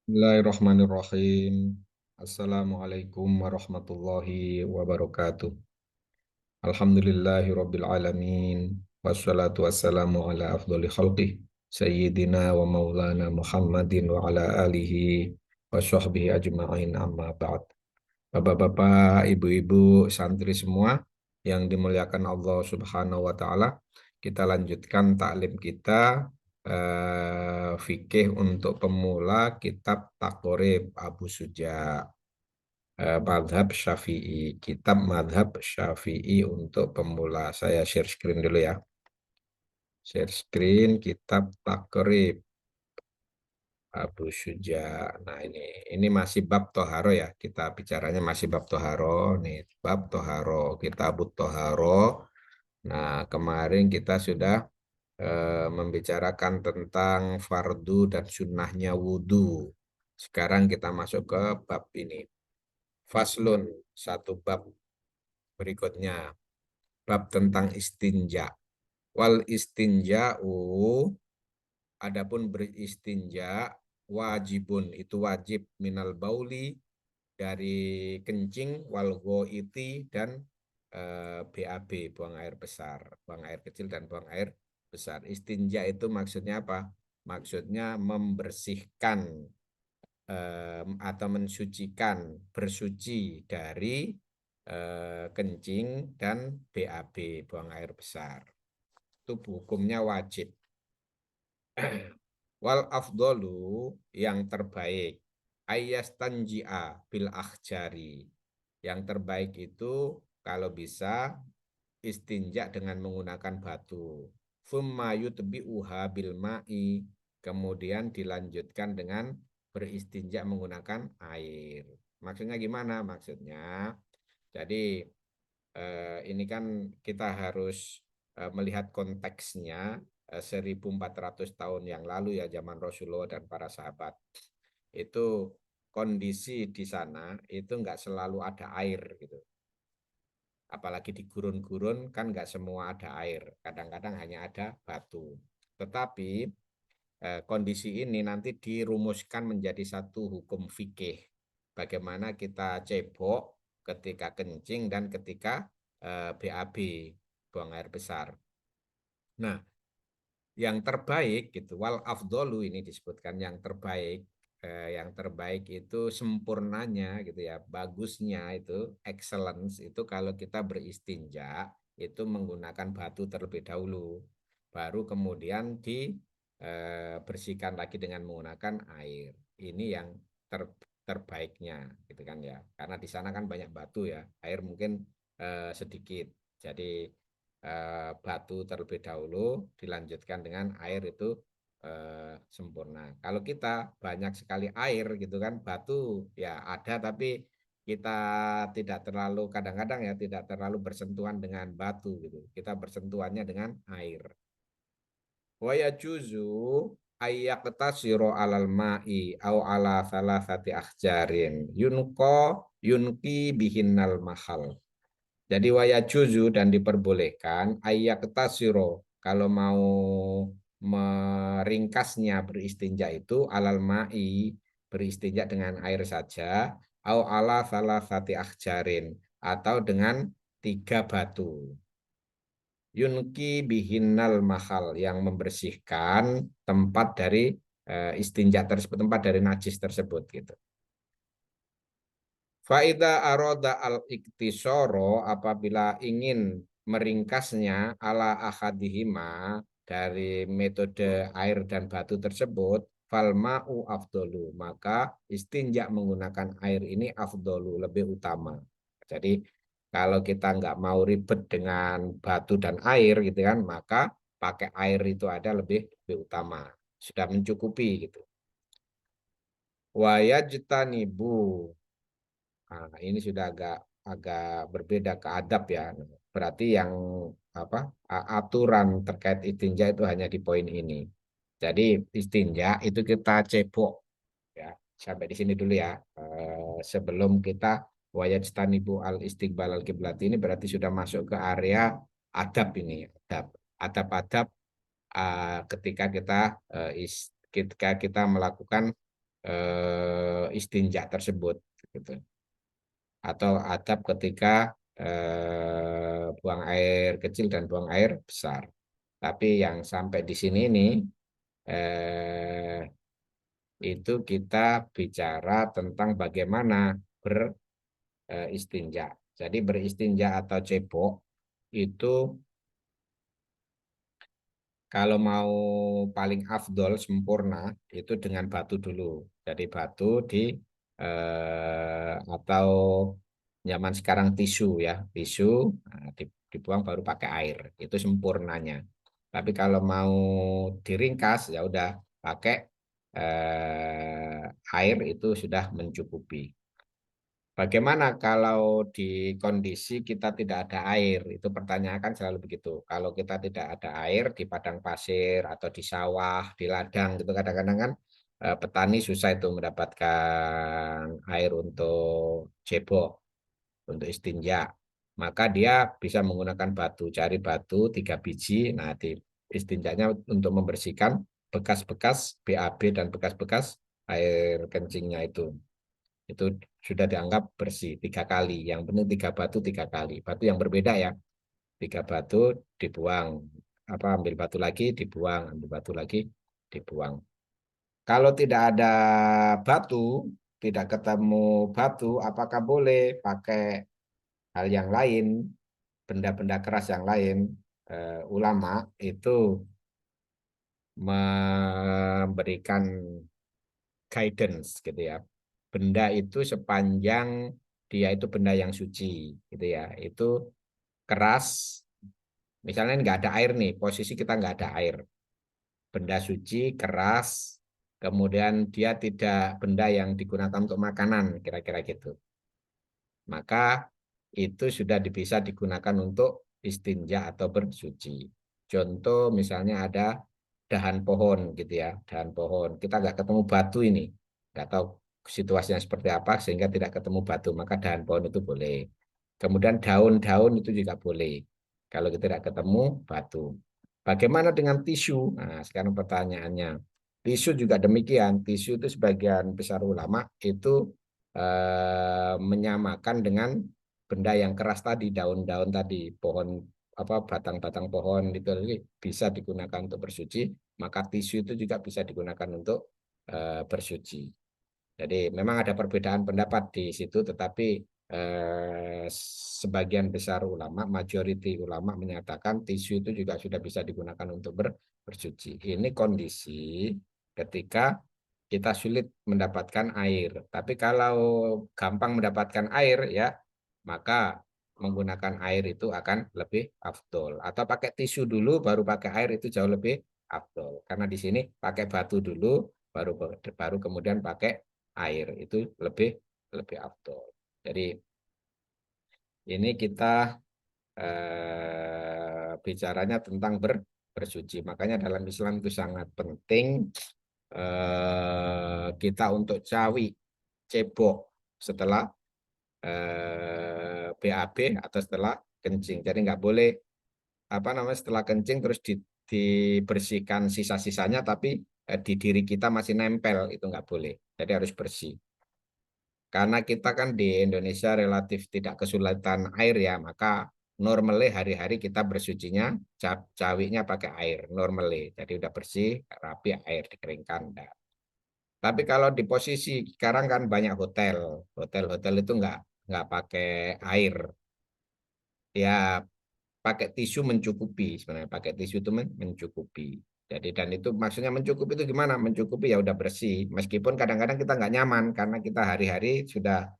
Bismillahirrahmanirrahim. Assalamualaikum warahmatullahi wabarakatuh. Alhamdulillahirabbil alamin. Wassalatu wassalamu ala afdholi khalqih sayyidina wa maulana Muhammadin wa ala alihi wa sahbihi ajma'in amma ba'd. Bapak-bapak, ibu-ibu, santri semua yang dimuliakan Allah Subhanahu wa taala, kita lanjutkan taklim kita fikih untuk pemula kitab Taqrib Abu Suja, Madhab Syafi'i, kitab Madhab Syafi'i untuk pemula. Saya share screen dulu ya. Share screen kitab Taqrib Abu Suja. Nah, ini masih bab toharo ya. Kita bicaranya masih bab toharo. Nih, bab toharo, kitab toharo. Nah, kemarin kita sudah membicarakan tentang fardu dan sunnahnya wudhu. Sekarang kita masuk ke bab ini. Faslun, satu bab berikutnya. Bab tentang istinja. Wal istinja'u, adapun beristinja, wajibun, itu wajib minal bauli, dari kencing, wal ghaiti, dan BAB, buang air besar, buang air kecil dan buang air besar. Istinja itu maksudnya apa? Maksudnya membersihkan atau mensucikan, bersuci dari kencing dan BAB, buang air besar. Itu hukumnya wajib. Wal afdolu, yang terbaik, ayyastanji'a bil akhjari. Yang terbaik itu kalau bisa istinja dengan menggunakan batu. Summa yutbi'uha bil ma'i, kemudian dilanjutkan dengan beristinja menggunakan air. Maksudnya gimana? Maksudnya, jadi ini kan kita harus melihat konteksnya 1400 tahun yang lalu ya, zaman Rasulullah dan para sahabat. Itu kondisi di sana itu nggak selalu ada air gitu. Apalagi di gurun-gurun kan nggak semua ada air, kadang-kadang hanya ada batu. Tetapi kondisi ini nanti dirumuskan menjadi satu hukum fikih. Bagaimana kita cebok ketika kencing dan ketika BAB, buang air besar. Nah, yang terbaik gitu, wal afdolu, ini disebutkan yang terbaik. Yang terbaik itu sempurnanya gitu ya, bagusnya itu, excellence itu kalau kita beristinja itu menggunakan batu terlebih dahulu, baru kemudian dibersihkan lagi dengan menggunakan air. Ini yang terbaiknya gitu kan ya, karena di sana kan banyak batu ya, air mungkin sedikit. Jadi batu terlebih dahulu, dilanjutkan dengan air, itu sempurna. Kalau kita banyak sekali air gitu kan, batu ya ada tapi kita tidak terlalu, kadang-kadang ya tidak terlalu bersentuhan dengan batu gitu. Kita bersentuhannya dengan air. Wa yajuzu ayyaqtasiru alal ma'i au ala salasati akhjarin yunki bihinnal mahal. Jadi waya juzu, dan diperbolehkan ayyaqtasiro, kalau mau meringkasnya beristinja itu alal ma'i, beristinja dengan air saja, au ala salasati akhjarin, atau dengan 3 batu. Yunki bihinnal mahal, yang membersihkan tempat dari istinja tersebut, tempat dari najis tersebut gitu. Faida aroda al-iktisoro, apabila ingin meringkasnya ala akadihima, dari metode air dan batu tersebut, falma'u afdolu, maka istinja menggunakan air ini afdolu, lebih utama. Jadi kalau kita nggak mau ribet dengan batu dan air gitu kan, maka pakai air itu ada lebih utama, sudah mencukupi gitu. Wayajtanibu. Nah, ini sudah agak agak berbeda ke adab ya. Berarti yang apa, aturan terkait istinja itu hanya di poin ini. Jadi istinja itu kita cebok ya. Sampai di sini dulu ya. Sebelum kita wajib al istiqbal al kiblat, ini berarti sudah masuk ke area adab ini. Adab-adab ketika kita ketika kita melakukan istinja tersebut gitu. Atau adab ketika buang air kecil dan buang air besar. Tapi yang sampai di sini ini eh, itu kita bicara tentang bagaimana beristinja. Jadi beristinja atau cebok itu kalau mau paling afdol sempurna itu dengan batu dulu. Jadi batu atau zaman sekarang tisu ya, tisu nah, dibuang baru pakai air. Itu sempurnanya. Tapi kalau mau diringkas ya udah pakai air itu sudah mencukupi. Bagaimana kalau di kondisi kita tidak ada air? Itu pertanyaan kan selalu begitu. Kalau kita tidak ada air di padang pasir atau di sawah, di ladang gitu kadang-kadang kan petani susah itu mendapatkan air untuk cebok, untuk istinja. Maka dia bisa menggunakan batu, cari batu 3 biji. Nah, di istinjanya untuk membersihkan bekas-bekas BAB dan bekas-bekas air kencingnya itu sudah dianggap bersih 3 kali. Yang penting 3 batu 3 kali. Batu yang berbeda ya. 3 batu dibuang. Apa ambil batu lagi dibuang, ambil batu lagi dibuang. Kalau tidak ada batu, tidak ketemu batu, apakah boleh pakai hal yang lain, benda-benda keras yang lain? Ulama itu memberikan guidance gitu ya. Benda itu sepanjang dia itu benda yang suci gitu ya. Itu keras, misalnya nggak ada air nih, posisi kita nggak ada air. Benda suci, keras, kemudian dia tidak benda yang digunakan untuk makanan, kira-kira gitu. Maka itu sudah bisa digunakan untuk istinja atau bersuci. Contoh misalnya ada dahan pohon gitu ya, dahan pohon. Kita nggak ketemu batu ini, nggak tahu situasinya seperti apa sehingga tidak ketemu batu, maka dahan pohon itu boleh. Kemudian daun-daun itu juga boleh kalau kita tidak ketemu batu. Bagaimana dengan tisu? Nah, sekarang pertanyaannya. Tisu juga demikian. Tisu itu sebagian besar ulama itu menyamakan dengan benda yang keras tadi, daun-daun tadi, pohon apa batang-batang pohon itu bisa digunakan untuk bersuci, maka tisu itu juga bisa digunakan untuk bersuci. Jadi memang ada perbedaan pendapat di situ, tetapi sebagian besar ulama, majority ulama menyatakan tisu itu juga sudah bisa digunakan untuk bersuci. Ini kondisi ketika kita sulit mendapatkan air. Tapi kalau gampang mendapatkan air ya, maka menggunakan air itu akan lebih afdol. Atau pakai tisu dulu baru pakai air itu jauh lebih afdol. Karena di sini pakai batu dulu baru baru kemudian pakai air itu lebih lebih afdol. Jadi ini kita bicaranya tentang bersuci. Makanya dalam Islam itu sangat penting kita untuk cawi cebok setelah BAB atau setelah kencing. Jadi nggak boleh apa namanya setelah kencing terus dibersihkan sisa-sisanya tapi di diri kita masih nempel itu nggak boleh. Jadi harus bersih. Karena kita kan di Indonesia relatif tidak kesulitan air ya, maka normally hari-hari kita bersucinya cawinya pakai air normally. Jadi udah bersih, rapi, air dikeringkan. Nah. Tapi kalau di posisi sekarang kan banyak hotel, hotel-hotel itu nggak pakai air, ya pakai tisu mencukupi sebenarnya pakai tisu itu mencukupi. Jadi dan itu maksudnya mencukupi itu gimana? Mencukupi ya udah bersih. Meskipun kadang-kadang kita nggak nyaman karena kita hari-hari sudah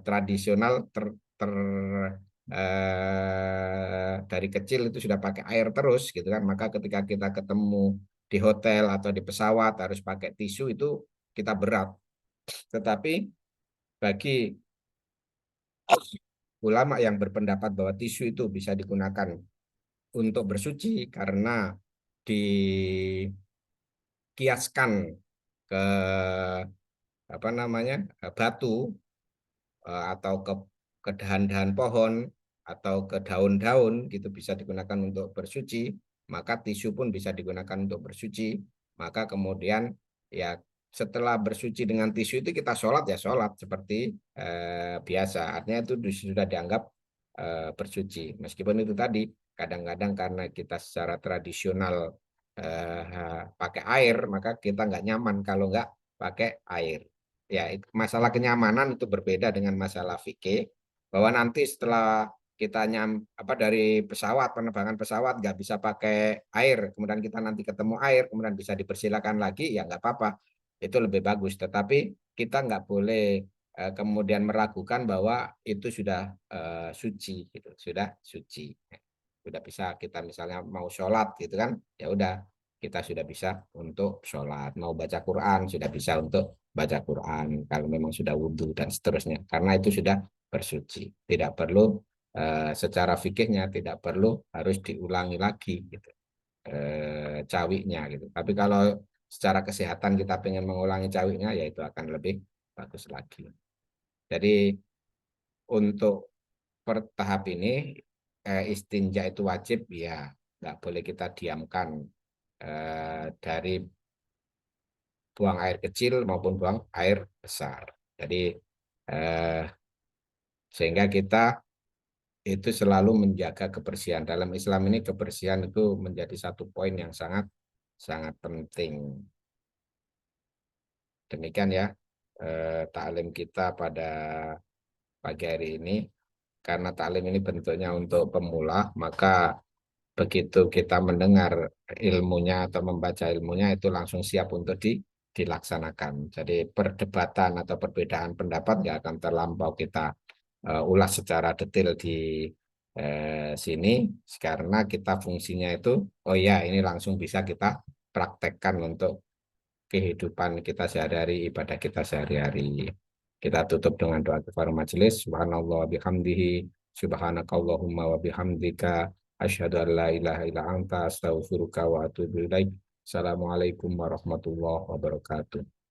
tradisional dari kecil itu sudah pakai air terus gitu kan. Maka ketika kita ketemu di hotel atau di pesawat harus pakai tisu itu kita berat. Tetapi bagi ulama yang berpendapat bahwa tisu itu bisa digunakan untuk bersuci karena dikiaskan ke apa namanya batu atau ke dahan-dahan pohon atau ke daun-daun gitu bisa digunakan untuk bersuci, maka tisu pun bisa digunakan untuk bersuci. Maka kemudian ya setelah bersuci dengan tisu itu kita sholat ya sholat seperti biasa. Artinya itu sudah dianggap bersuci. Meskipun itu tadi kadang-kadang karena kita secara tradisional pakai air, maka kita nggak nyaman kalau nggak pakai air. Ya, masalah kenyamanan itu berbeda dengan masalah fikih, bahwa nanti setelah kita dari pesawat, penerbangan pesawat nggak bisa pakai air, kemudian kita nanti ketemu air, kemudian bisa dipersilakan lagi, ya nggak apa-apa, itu lebih bagus. Tetapi kita nggak boleh kemudian meragukan bahwa itu sudah suci, gitu, sudah suci, sudah bisa kita misalnya mau sholat gitu kan, ya udah kita sudah bisa untuk sholat, mau baca Quran sudah bisa untuk baca Quran kalau memang sudah wudhu dan seterusnya, karena itu sudah bersuci, tidak perlu secara fikihnya tidak perlu harus diulangi lagi gitu cawiknya gitu. Tapi kalau secara kesehatan kita pengen mengulangi cawiknya, ya itu akan lebih bagus lagi. Jadi untuk per tahap ini istinja itu wajib ya, nggak boleh kita diamkan dari buang air kecil maupun buang air besar. Jadi eh, sehingga kita itu selalu menjaga kebersihan. Dalam Islam ini kebersihan itu menjadi satu poin yang sangat sangat penting. Demikian ya taklim kita pada pagi hari ini. Karena taklim ini bentuknya untuk pemula, maka begitu kita mendengar ilmunya atau membaca ilmunya itu langsung siap untuk dilaksanakan. Jadi perdebatan atau perbedaan pendapat nggak akan terlampau kita ulas secara detail di sini, karena kita fungsinya itu, oh ya ini langsung bisa kita praktekkan untuk kehidupan kita sehari-hari, ibadah kita sehari-hari. Kita tutup dengan doa kepada majelis. Subhanallah wa bihamdihi, subhanakallahumma wa bihamdika, asyhadu an la ilaha illa anta, astaghfiruka wa atubu ilaik. Assalamualaikum warahmatullahi wabarakatuh.